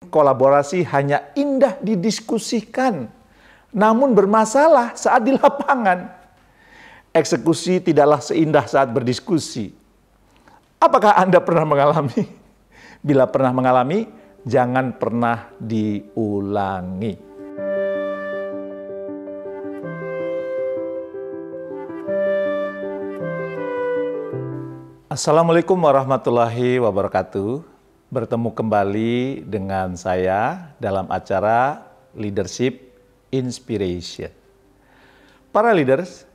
kolaborasi hanya indah didiskusikan, namun bermasalah saat di lapangan. Eksekusi tidaklah seindah saat berdiskusi. Apakah Anda pernah mengalami? Bila pernah mengalami, jangan pernah diulangi. Assalamualaikum warahmatullahi wabarakatuh. Bertemu kembali dengan saya dalam acara Leadership Inspiration. Para leaders,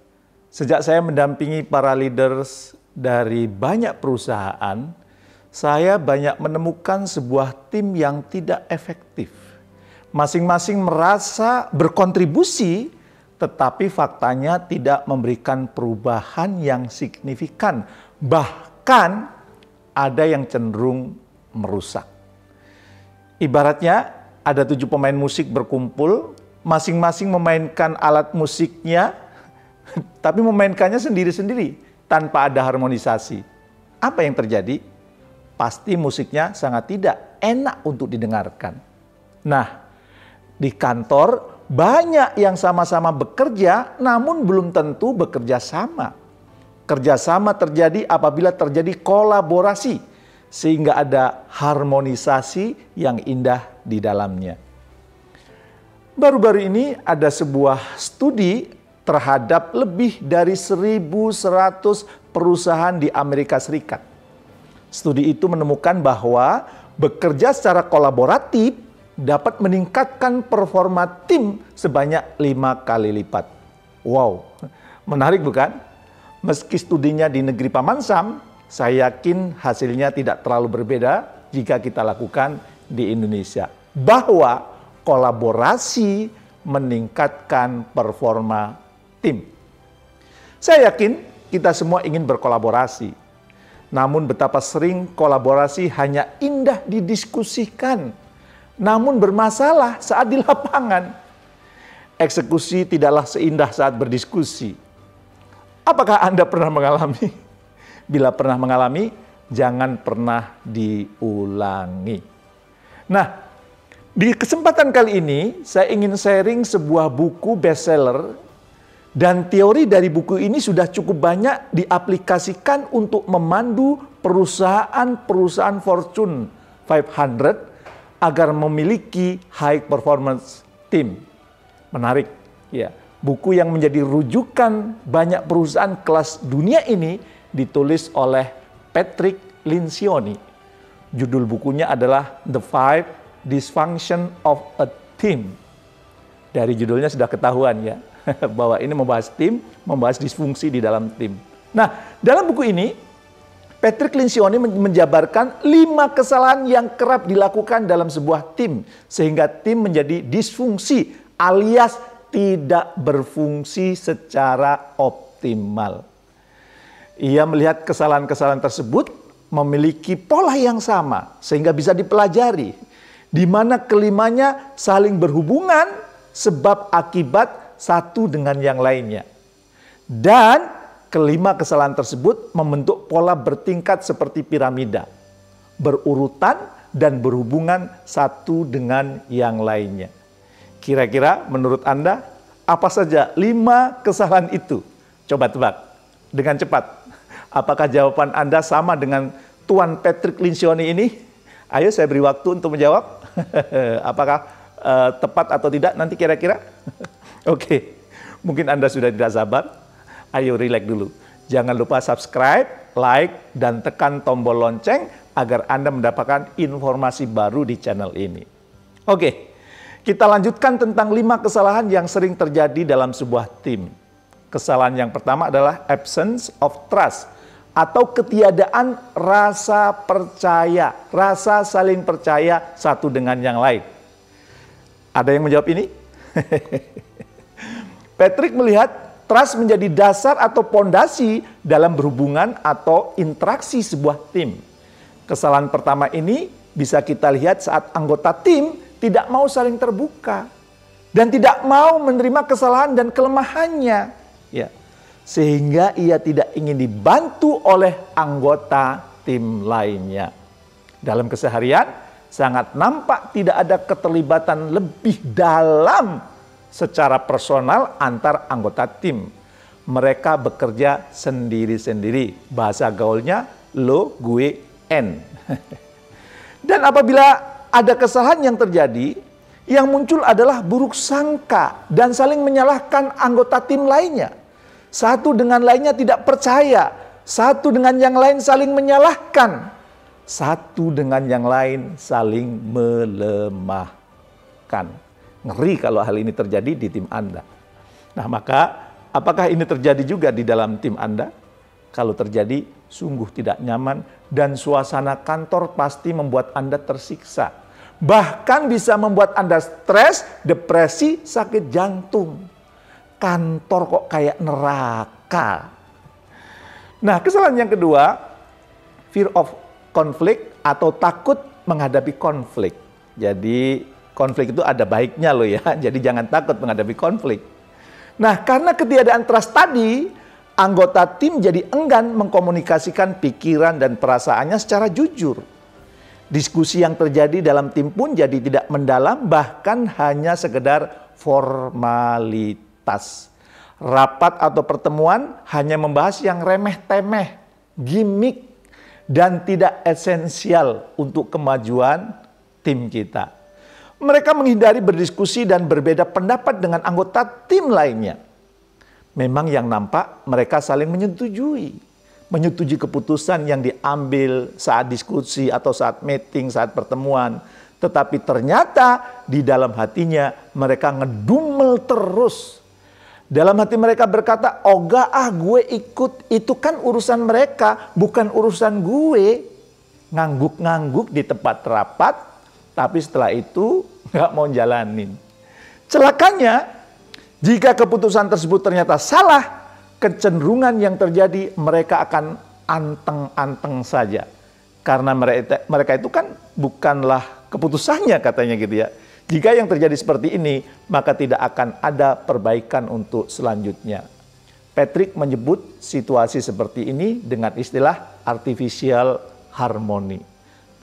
sejak saya mendampingi para leaders dari banyak perusahaan, saya banyak menemukan sebuah tim yang tidak efektif. Masing-masing merasa berkontribusi, tetapi faktanya tidak memberikan perubahan yang signifikan. Bahkan ada yang cenderung merusak. Ibaratnya ada 7 pemain musik berkumpul, masing-masing memainkan alat musiknya, tapi memainkannya sendiri-sendiri tanpa ada harmonisasi. Apa yang terjadi? Pasti musiknya sangat tidak enak untuk didengarkan. Nah, di kantor banyak yang sama-sama bekerja namun belum tentu bekerja sama. Kerjasama terjadi apabila terjadi kolaborasi, sehingga ada harmonisasi yang indah di dalamnya. Baru-baru ini ada sebuah studi terhadap lebih dari 1.100 perusahaan di Amerika Serikat. Studi itu menemukan bahwa bekerja secara kolaboratif dapat meningkatkan performa tim sebanyak 5 kali lipat. Wow, menarik bukan? Meski studinya di negeri Paman Sam, saya yakin hasilnya tidak terlalu berbeda jika kita lakukan di Indonesia. Bahwa kolaborasi meningkatkan performa tim. Saya yakin kita semua ingin berkolaborasi. Namun betapa sering kolaborasi hanya indah didiskusikan, namun bermasalah saat di lapangan. Eksekusi tidaklah seindah saat berdiskusi. Apakah Anda pernah mengalami? Bila pernah mengalami, jangan pernah diulangi. Nah, di kesempatan kali ini saya ingin sharing sebuah buku bestseller, dan teori dari buku ini sudah cukup banyak diaplikasikan untuk memandu perusahaan-perusahaan Fortune 500 agar memiliki high performance team. Menarik, ya. Buku yang menjadi rujukan banyak perusahaan kelas dunia ini ditulis oleh Patrick Lencioni. Judul bukunya adalah The 5 Dysfunction of a Team. Dari judulnya sudah ketahuan ya, bahwa ini membahas tim, membahas disfungsi di dalam tim. Nah, dalam buku ini, Patrick Lencioni menjabarkan 5 kesalahan yang kerap dilakukan dalam sebuah tim, sehingga tim menjadi disfungsi alias tidak berfungsi secara optimal. Ia melihat kesalahan-kesalahan tersebut memiliki pola yang sama sehingga bisa dipelajari, di mana kelimanya saling berhubungan sebab akibat satu dengan yang lainnya. Dan kelima kesalahan tersebut membentuk pola bertingkat seperti piramida, berurutan dan berhubungan satu dengan yang lainnya. Kira-kira menurut Anda, apa saja 5 kesalahan itu? Coba tebak dengan cepat. Apakah jawaban Anda sama dengan Tuan Patrick Lencioni ini? Ayo saya beri waktu untuk menjawab. Apakah tepat atau tidak nanti kira-kira? Oke, mungkin Anda sudah tidak sabar. Ayo relax dulu. Jangan lupa subscribe, like, dan tekan tombol lonceng agar Anda mendapatkan informasi baru di channel ini. Oke. Kita lanjutkan tentang 5 kesalahan yang sering terjadi dalam sebuah tim. Kesalahan yang pertama adalah absence of trust atau ketiadaan rasa percaya, rasa saling percaya satu dengan yang lain. Ada yang menjawab ini? Patrick melihat trust menjadi dasar atau pondasi dalam berhubungan atau interaksi sebuah tim. Kesalahan pertama ini bisa kita lihat saat anggota tim tidak mau saling terbuka dan tidak mau menerima kesalahan dan kelemahannya, ya, sehingga ia tidak ingin dibantu oleh anggota tim lainnya. Dalam keseharian, sangat nampak tidak ada keterlibatan lebih dalam secara personal antar anggota tim. Mereka bekerja sendiri-sendiri. Bahasa gaulnya lo, gue, en. Dan apabila ada kesalahan yang terjadi, yang muncul adalah buruk sangka dan saling menyalahkan anggota tim lainnya. Satu dengan lainnya tidak percaya, satu dengan yang lain saling menyalahkan, satu dengan yang lain saling melemahkan. Ngeri kalau hal ini terjadi di tim Anda. Nah, maka apakah ini terjadi juga di dalam tim Anda? Kalau terjadi, sungguh tidak nyaman dan suasana kantor pasti membuat Anda tersiksa. Bahkan bisa membuat Anda stres, depresi, sakit jantung. Kantor kok kayak neraka. Nah, kesalahan yang kedua, fear of conflict atau takut menghadapi konflik. Jadi konflik itu ada baiknya loh ya, jadi jangan takut menghadapi konflik. Nah, karena ketiadaan trust tadi, anggota tim jadi enggan mengkomunikasikan pikiran dan perasaannya secara jujur. Diskusi yang terjadi dalam tim pun jadi tidak mendalam, bahkan hanya sekedar formalitas. Rapat atau pertemuan hanya membahas yang remeh-temeh, gimmick, dan tidak esensial untuk kemajuan tim kita. Mereka menghindari berdiskusi dan berbeda pendapat dengan anggota tim lainnya. Memang yang nampak mereka saling menyetujui keputusan yang diambil saat diskusi atau saat meeting, saat pertemuan. Tetapi ternyata di dalam hatinya mereka ngedumel terus. Dalam hati mereka berkata, "Oga gue ikut, itu kan urusan mereka, bukan urusan gue." Ngangguk-ngangguk di tempat rapat, tapi setelah itu nggak mau jalanin. Celakanya, jika keputusan tersebut ternyata salah, kecenderungan yang terjadi mereka akan anteng-anteng saja. Karena mereka itu kan bukanlah keputusannya katanya gitu ya. Jika yang terjadi seperti ini, maka tidak akan ada perbaikan untuk selanjutnya. Patrick menyebut situasi seperti ini dengan istilah artificial harmony.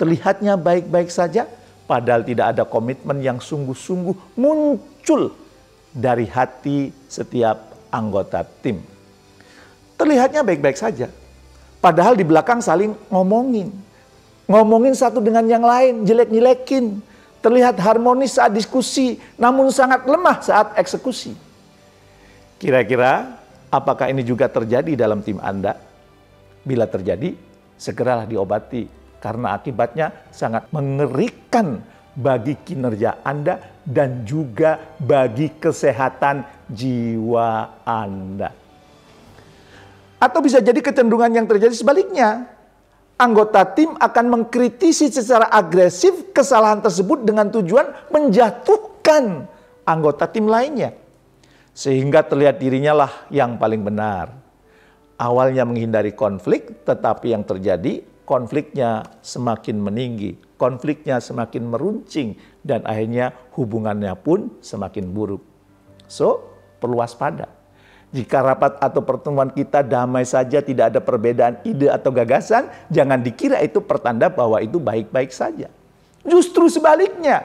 Terlihatnya baik-baik saja, padahal tidak ada komitmen yang sungguh-sungguh muncul dari hati setiap anggota tim. Terlihatnya baik-baik saja, padahal di belakang saling ngomongin satu dengan yang lain, jelek-jelekin. Terlihat harmonis saat diskusi, namun sangat lemah saat eksekusi. Kira-kira apakah ini juga terjadi dalam tim Anda? Bila terjadi, segeralah diobati, karena akibatnya sangat mengerikan bagi kinerja Anda dan juga bagi kesehatan jiwa Anda. Atau bisa jadi kecenderungan yang terjadi sebaliknya. Anggota tim akan mengkritisi secara agresif kesalahan tersebut dengan tujuan menjatuhkan anggota tim lainnya. Sehingga terlihat dirinya lah yang paling benar. Awalnya menghindari konflik, tetapi yang terjadi konfliknya semakin meninggi. Konfliknya semakin meruncing dan akhirnya hubungannya pun semakin buruk. So, perlu waspada. Jika rapat atau pertemuan kita damai saja, tidak ada perbedaan ide atau gagasan, jangan dikira itu pertanda bahwa itu baik-baik saja. Justru sebaliknya,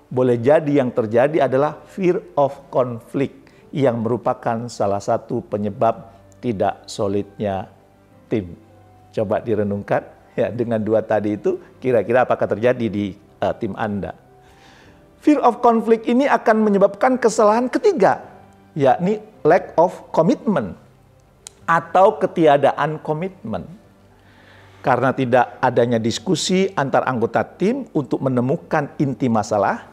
boleh jadi yang terjadi adalah fear of conflict yang merupakan salah satu penyebab tidak solidnya tim. Coba direnungkan ya, dengan dua tadi itu, kira-kira apakah terjadi di tim Anda? Fear of conflict ini akan menyebabkan kesalahan ketiga, yakni lack of commitment atau ketiadaan komitmen. Karena tidak adanya diskusi antar anggota tim untuk menemukan inti masalah,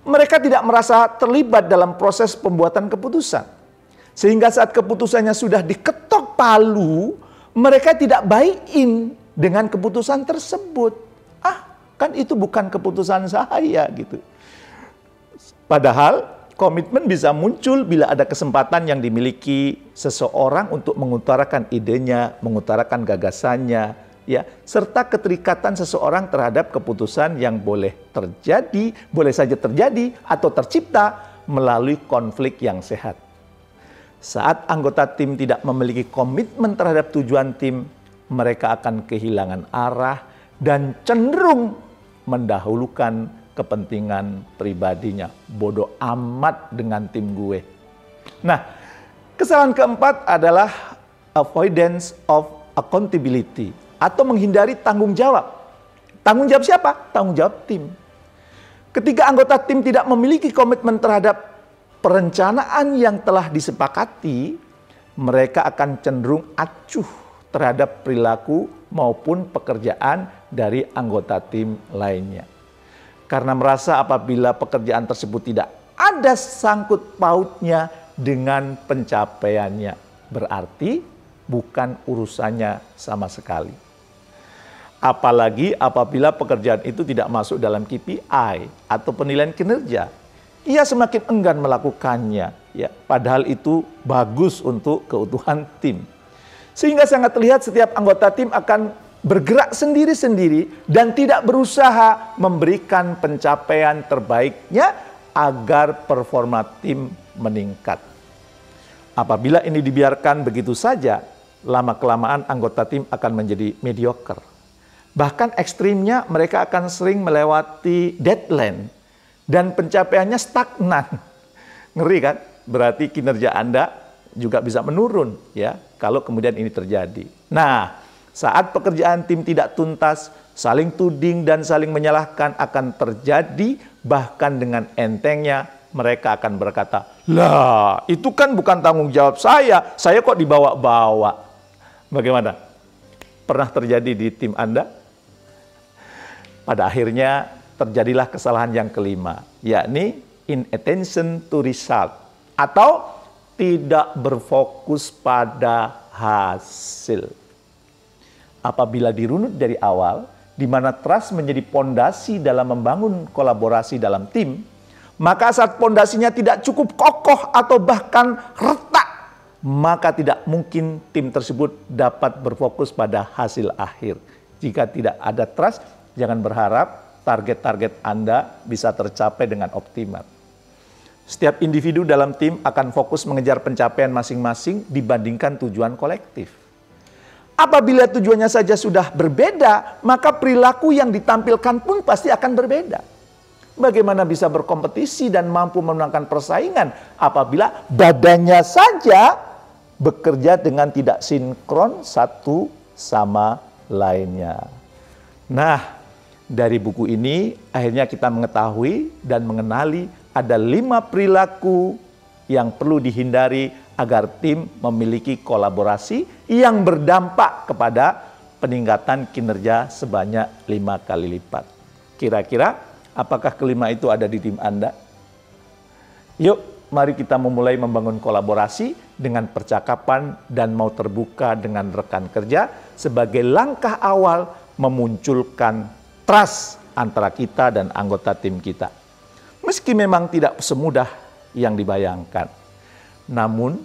mereka tidak merasa terlibat dalam proses pembuatan keputusan. Sehingga saat keputusannya sudah diketok palu, mereka tidak buy-in dengan keputusan tersebut. Kan itu bukan keputusan saya gitu. Padahal komitmen bisa muncul bila ada kesempatan yang dimiliki seseorang untuk mengutarakan idenya, mengutarakan gagasannya, ya, serta keterikatan seseorang terhadap keputusan yang boleh saja terjadi atau tercipta melalui konflik yang sehat. Saat anggota tim tidak memiliki komitmen terhadap tujuan tim, mereka akan kehilangan arah dan cenderung mendahulukan kepentingan pribadinya. Bodoh amat dengan tim gue. Nah, kesalahan keempat adalah avoidance of accountability atau menghindari tanggung jawab. Tanggung jawab siapa? Tanggung jawab tim. Ketika anggota tim tidak memiliki komitmen terhadap perencanaan yang telah disepakati, mereka akan cenderung acuh terhadap perilaku maupun pekerjaan dari anggota tim lainnya. Karena merasa apabila pekerjaan tersebut tidak ada sangkut pautnya dengan pencapaiannya, berarti bukan urusannya sama sekali. Apalagi apabila pekerjaan itu tidak masuk dalam KPI atau penilaian kinerja, ia semakin enggan melakukannya, ya, padahal itu bagus untuk keutuhan tim. Sehingga sangat terlihat setiap anggota tim akan bergerak sendiri-sendiri dan tidak berusaha memberikan pencapaian terbaiknya agar performa tim meningkat. Apabila ini dibiarkan begitu saja, lama-kelamaan anggota tim akan menjadi mediocre. Bahkan ekstrimnya mereka akan sering melewati deadline dan pencapaiannya stagnan. Ngeri kan? Berarti kinerja Anda juga bisa menurun ya kalau kemudian ini terjadi. Nah, saat pekerjaan tim tidak tuntas, saling tuding dan saling menyalahkan akan terjadi, bahkan dengan entengnya mereka akan berkata, "Lah, itu kan bukan tanggung jawab saya kok dibawa-bawa." Bagaimana? Pernah terjadi di tim Anda? Pada akhirnya terjadilah kesalahan yang kelima, yakni inattention to result atau tidak berfokus pada hasil. Apabila dirunut dari awal, di mana trust menjadi pondasi dalam membangun kolaborasi dalam tim, maka saat pondasinya tidak cukup kokoh atau bahkan retak, maka tidak mungkin tim tersebut dapat berfokus pada hasil akhir. Jika tidak ada trust, jangan berharap target-target Anda bisa tercapai dengan optimal. Setiap individu dalam tim akan fokus mengejar pencapaian masing-masing dibandingkan tujuan kolektif. Apabila tujuannya saja sudah berbeda, maka perilaku yang ditampilkan pun pasti akan berbeda. Bagaimana bisa berkompetisi dan mampu memenangkan persaingan apabila badannya saja bekerja dengan tidak sinkron satu sama lainnya. Nah, dari buku ini akhirnya kita mengetahui dan mengenali ada 5 perilaku yang perlu dihindari agar tim memiliki kolaborasi yang berdampak kepada peningkatan kinerja sebanyak 5 kali lipat. Kira-kira apakah kelima itu ada di tim Anda? Yuk, mari kita memulai membangun kolaborasi dengan percakapan dan mau terbuka dengan rekan kerja sebagai langkah awal memunculkan trust antara kita dan anggota tim kita. Meski memang tidak semudah yang dibayangkan. Namun,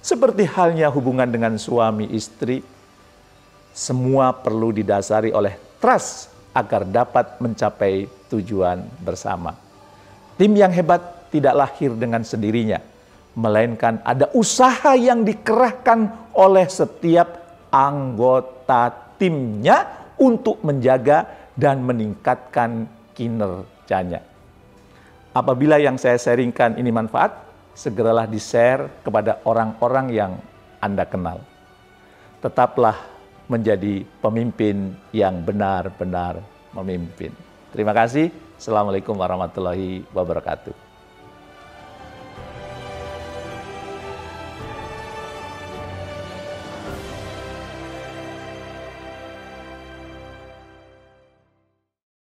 seperti halnya hubungan dengan suami istri, semua perlu didasari oleh trust agar dapat mencapai tujuan bersama. Tim yang hebat tidak lahir dengan sendirinya, melainkan ada usaha yang dikerahkan oleh setiap anggota timnya untuk menjaga dan meningkatkan kinerjanya. Apabila yang saya sharingkan ini manfaat, segeralah di-share kepada orang-orang yang Anda kenal. Tetaplah menjadi pemimpin yang benar-benar memimpin. Terima kasih. Assalamualaikum warahmatullahi wabarakatuh.